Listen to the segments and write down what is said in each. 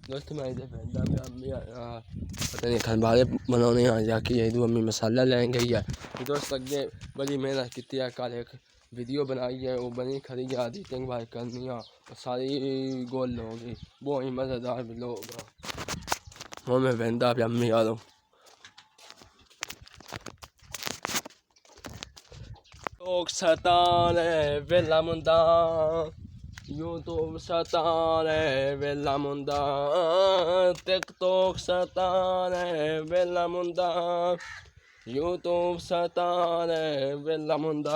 दोस्तों मैं इधर पहनता अम्मी पता नहीं खनबारे बनाने आ जाके यही दो अम्मी मसाला लेंगे या दोस्त अगे बड़ी मेहनत की कल एक वीडियो बनाई है वो बनी खरी आदि तिंग भाई करनी सारी गोल होगी बहुत ही मज़ेदार भी लोग वो मैं पहनता पे अम्मी आ लोग सताने वेला मुंडा YouTube satane bella munda TikTok satane bella munda YouTube satane bella munda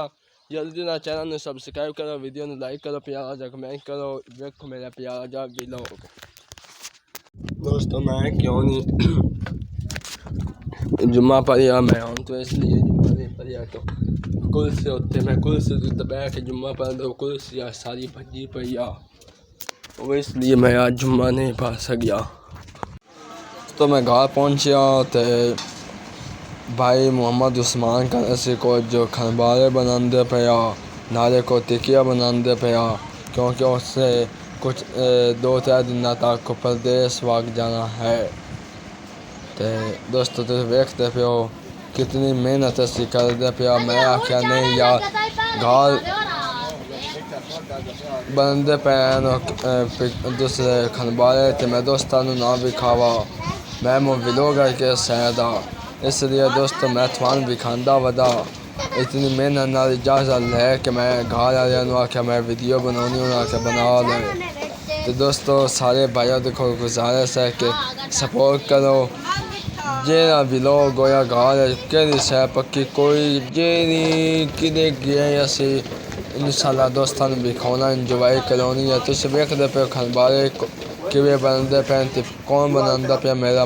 जल्दी ना चैनल ने सब्सक्राइब करो वीडियो ने लाइक करो प्यारा जा कमेंट करो देखो मेरा प्यारा जा व्लॉग दोस्तों मैं क्यों नहीं जुम्मा पढ़िया मैं हूँ तो इसलिए जुम्मा नहीं पढ़िया तो कुर्सी उत्ते मैं कुर्सी तो बैठ के जुम्मा पढ़ दो कुर्सी सारी भजी पई वो इसलिए मैं आज जुम्मा नहीं पढ़ सकिया। तो मैं घर पहुँचा तो भाई मोहम्मद उस्मान का ऐसे को जो खनबारे बनाते पाया नारे को टिकिया बनाते पाया क्योंकि उससे कुछ 2-3 दिन तक को प्रदेश वाग जाना है। तो दोस्तों तो देखते पे हो कितनी मेहनत से करते पे मैं आख्या नहीं यार घर बनते पे दूसरे खनबारे थे मैं दोस्तों ना भी खावा मैं व्लॉगर के सैदा इसलिए दोस्तों मैं थान भी खांदा वदा इतनी मेहनत ना इजाज़त है कि मैं घर आ आख्या मैं वीडियो बनानी आख्या बना ले। तो दोस्तों सारे भाइयों देखो गुजारिश है कि सपोर्ट करो जेना व्लॉग होया घर कि शह पक्की कोई जेनी कि गए असी इंशाल्लाह दोस्तों भी खाना इंजॉय करनी है। तुम वेखते पे खनबारे किवें बनते पे कौन बनाता पे मेरा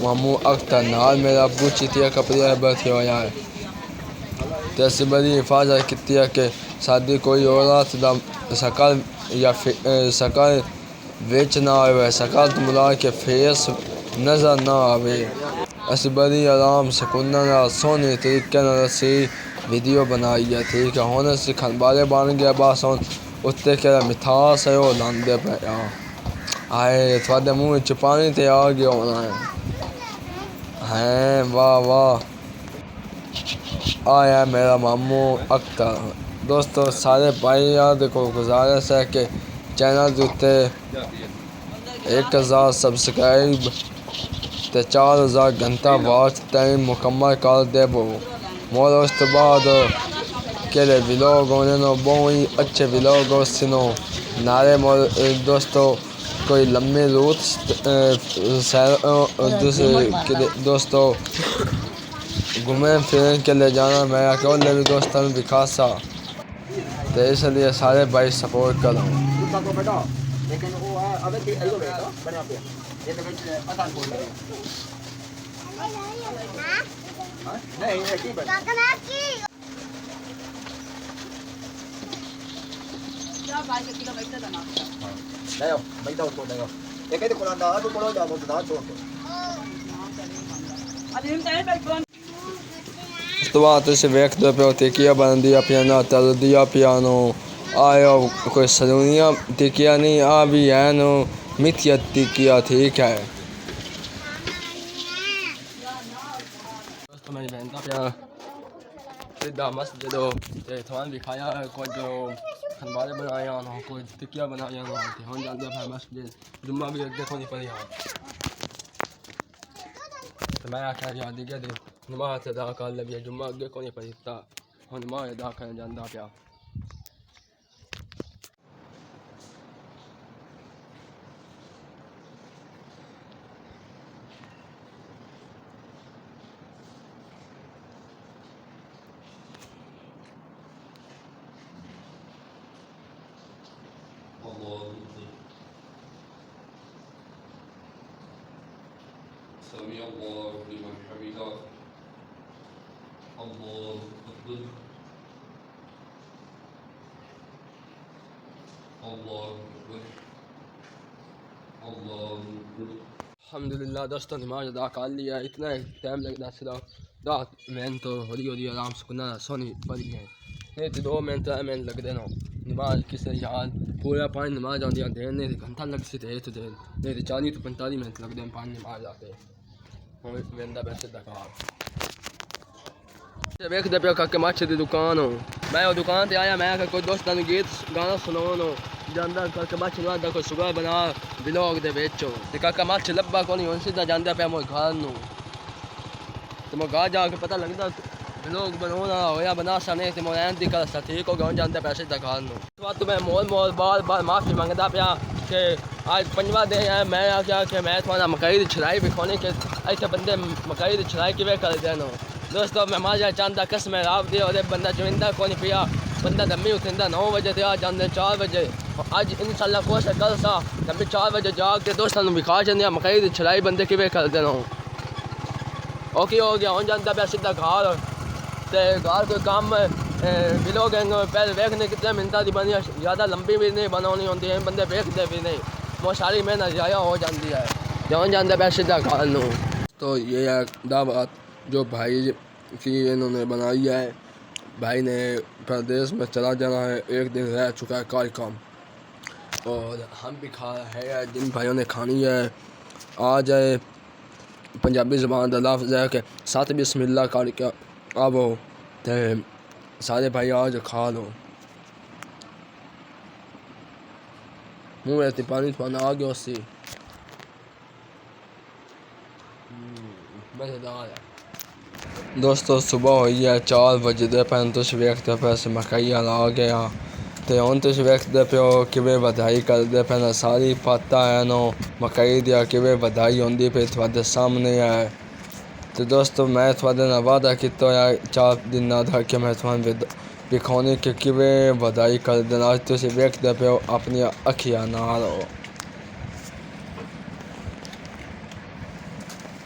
मामू अख्तर नाल मेरा अबू चितिया कपड़े बैठे होया है तो असी बड़ी हिफाजत की है कि साड़ी कोई औरत दा शकल या शकल विच ना आवे शकल तो मिला के फेस नज़र ना आवे असी बड़ी आराम सुकून सोहने तरीके असी वीडियो बनाई है ठीक है। हुण असी खनबारे बन गया बस हुण उत्ते केड़ा मिठास है वो लांदे पे आए थोड़े मुँह च पानी तो आ गया होना है वाह वाह आया मेरा मामू अख्तर। दोस्तों सारे भाई यार को गुजारिश है कि चैनल के उत्ते 1000 सब्सक्राइब तो 4000 घंटा वॉच टाइम मुकम्मल कर देवो मोर उस तो बाद केड़े व्लॉग होने बहुत ही अच्छे व्लॉग सुनो नारे मोर दोस्तों कोई लम्बे रूट दोस्तों घूमे फिर के ले जाना मैं अकेले भी दोस्तों भी खासा तो इसलिए सारे भाई सपोर्ट करो। तो से वेखते पे टिकिया बन दिया पियानो तल दिया पियानो आयो कोई सलूनिया टिकिया नहीं आ भी है नो मिथिया टिकिया ठीक है। दोस्तों मेरी बहन का प्यार सीधा मस्जिद थान भी खाया कुछ खनबारे बनाया कुछ टिकिया बनाया हम जाते मस्जिद जुम्मा भी देखो नहीं पड़ी तो मैं आख्या यार दिखे दे नमाज अदा कर लगी जुम्मा अगे को नहीं पड़ी हम नमाज अदा कर जाता पिया। سمع الله لمن حمده الله أكبر الله أكبر الله أكبر। अल्हम्दुलिल्लाह दोस्तों नमाज अदा कर लिया इतना टाइम लगता सिर्फ 10 मिनट तो होली आराम से सोनी पड़ी है नहीं तो 2 मिनट 3 मिनट लगते ना नमाज किसे याद पूरा 5 नमाज आती देर नहीं घंटा लग सी थे तो देर नहीं तो 40 तो 45 मिनट लगते हैं 5 नमाज आते वेंदा पैसे दकार वेखते पे काके मच्छ की दुकान हो मैं वो दुकान ते आया मैं कोई दोस्तां नूं गीत गाना सुनाओ ਜਾਂਦਾ ਕਾਕਾ ਮੱਛ ਨੂੰ ਆਂਦਾ ਕੋਈ ਸੁਗਾ ਬਣਾ ਵਲੌਗ ਦੇ ਵਿੱਚ ਤੇ ਕਾਕਾ ਮੱਛ ਲੱਭਾ ਕੋਈ ਹੁਣ ਸਿੱਧਾ ਜਾਂਦਾ ਪਿਆ ਮੋਏ ਘਰ ਨੂੰ ਤੇ ਮੈਂ ਗਾ ਜਾ ਕੇ ਪਤਾ ਲੱਗਦਾ ਵਲੌਗ ਬਣਾਉਣਾ ਹੋਇਆ ਬਣਾ ਸਨੇ ਤੇ ਮੈਂ ਐਂ ਦੀ ਕਰ ਸਾ ਠੀਕ ਹੋ ਗਿਆ ਜਾਂਦਾ ਪੈਸੇ ਦਾ ਘਰ ਨੂੰ ਬਾਅਦ ਮੈਂ ਮੋਲ ਬਾਰ ਮਾਫੀ ਮੰਗਦਾ ਪਿਆ ਕਿ ਅੱਜ ਪੰਜਵਾਂ ਦਿਨ ਹੈ ਮੈਂ ਆਖਿਆ ਕਿ ਮੈਂ ਤੁਹਾਡਾ ਮਕਈ ਦੀ ਛੜਾਈ ਵਿਖਾਉਣੀ ਕਿ ਇੱਥੇ ਬੰਦੇ ਮਕਈ ਦੀ ਛੜਾਈ ਕਿਵੇਂ ਕਰਦੇ ਨੇ ਦੋਸਤੋ ਮੈਂ ਮਾਜਾ ਚਾਹੁੰਦਾ ਕਸਮ ਰੱਬ ਦੀ ਉਹਦੇ ਬੰਦਾ ਚਵਿੰਦਾ ਕੋਈ ਨਹੀਂ ਪਿਆ ਬੰਦਾ ਦਮੀ ਉਠਿੰਦਾ 9 ਵਜੇ ਤੇ ਆ ਜਾਂਦੇ 4 ਵਜੇ ਅੱਜ ਇਨਸ਼ਾਅੱਲਾ ਕੋਸ਼ਿਸ਼ ਕਰ ਸਾ ਦਮੀ 4 ਵਜੇ ਜਾ ਕੇ ਦੋਸਤਾਂ ਨੂੰ ਵਿਖਾ ਜਾਂਦੇ ਆ ਮਕਈ ਦੀ ਛੜਾਈ ਬੰਦੇ ਕਿਵੇਂ ਕਰਦੇ ਨੇ ਉਹ ਕੀ ਹੋ ਗਿਆ ਹੁਣ ਜਾਂਦਾ ਪਿਆ ਸਿੱਧਾ ਘਰ ਤੇ ਘਰ ਕੋਈ ਕੰਮ ਵਲੋਗਿੰਗ ਪਹਿਲੇ ਵੇਖਣੇ ਕਿੰਨੇ ਮਿੰਟਾਂ ਦੀ ਬਣੀ ਜ਼ਿਆਦਾ ਲੰਬੀ ਵੀ ਨਹੀਂ ਬਣਾਉਣੀ ਹੁੰਦੀ ਹੈ ਬੰਦੇ ਵੇਖਦੇ ਵੀ नहीं वो सारी मेहनत ज़ाया हो जाती है जौन जाता है सीधा घर नू तो ये है दावत जो भाई की इन्होंने बनाई है भाई ने प्रदेश में चला जाना है एक दिन रह चुका है कार्यक्रम और हम भी खा रहे हैं जिन भाइयों ने खानी है आ जाए पंजाबी ज़बान का लफ्ज़ है कि सत बिस्मिल्लाह करके आवो तो सारे भाई आज खा लो मुँह में पानी थोड़ा आ गया उससे मज़ेदार है दोस्तों सुबह हुई है 4 बजे पैन तुम वेखते पे मकई वाला आ गया तो हम तुम वेखते पे हो कि बधाई करते पे सारी पता है नो मकई दिया कि बधाई होंगी पे थोड़े सामने है तो दोस्तों मैं थोड़े नाल वादा किया 4 दिन का कि मैं थोड़े दिखाने कि किवें बधाई कर देना आज तुम वेखते पे हो अपनी अखियां नाल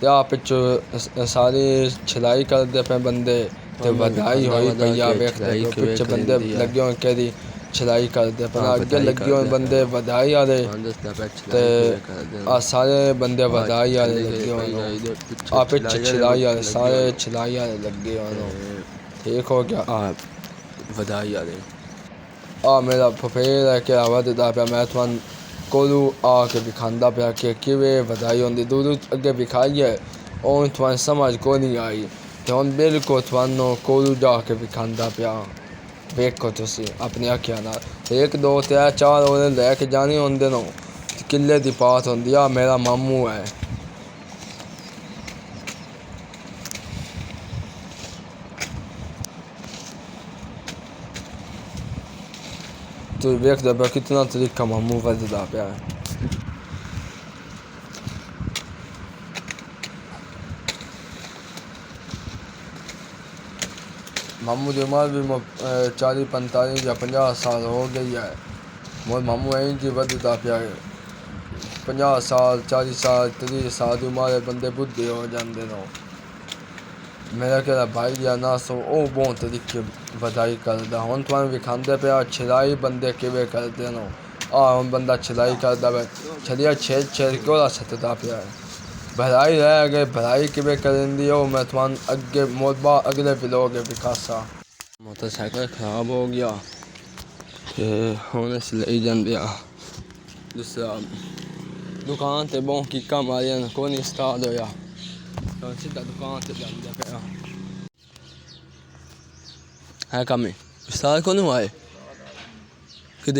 आ पिछू सारी छलाई करते पे बंदे ते बधाई होई पई वेखते पिछे बंदे लगे हुए कि छलाई करते पे अगे लगे हुए बंदे बधाई वाले ते आ सारे बंदे बधाई वाले लगे हुए आ पिछे छलाई वाले सारे छलाई वाले लगे हुए ठीक हो गया ਵਧਾਈ ਵਾਲੇ ਆ ਮੇਰਾ ਫਫੇਰ ਹੈ ਕਿ ਵਧਦਾ ਪਿਆ ਮੈਂ ਤੁਹਾਨੂੰ ਕੋਲੋਂ ਆ ਕੇ ਵਿਖਾਉਂਦਾ ਪਿਆ ਕਿ ਕਿਵੇਂ ਵਧਾਈ ਹੁੰਦੀ ਦੂਰ ਅੱਗੇ ਵਿਖਾਈ ਹੈ ਉਹ ਤੁਹਾਨੂੰ ਸਮਝ ਕੋਈ ਨਹੀਂ ਆਈ ਤੇ ਹੁਣ ਬਿਲਕੁਲ ਤੁਹਾਨੂੰ ਕੋਲੋਂ ਜਾ ਕੇ ਵਿਖਾਉਂਦਾ ਪਿਆ ਵੇਖੋ ਤੁਸੀਂ ਆਪਣੀ ਅੱਖਾਂ ਨਾਲ 1 2 3 4 ਉਹਨੇ ਲੈ ਕੇ ਜਾਣੇ ਹੁੰਦੇ ਨੇ ਕਿੱਲੇ ਦੀ ਬਾਤ ਹੁੰਦੀ ਆ ਮੇਰਾ ਮਾਮੂ ਹੈ तो वेखते पे कितना तरीका मामू वजदा पिया है मामू की उम्र भी 40 45 या 50 साल हो गई है मोर मामू ऐं जी वधदा पिया है 50 साल 40 साल 30 साल की उम्र बंदे बुढ़े हो जाते हैं मेरा कहता भाई या ना सो वो बहुत तरीके बधाई करता हूँ तुम्हें विखाते पे छलाई बंदे किवें करते हैं हम बंदा छलाई करता है छलिया छेद कोला सतदा पिया भराई रह गए भराई किवें करेंदी हो मैं तुम्हें अगे मोरबा अगले विलोग विकासा मोटरसाइकिल खराब हो गया हम इस ले जाते दूसरा दुकान से बहुत कीका मारिया कोई नहीं स्टार्ट होया सीधा दुकान से जाते पे है कम स्टार्ट को नहीं आए कि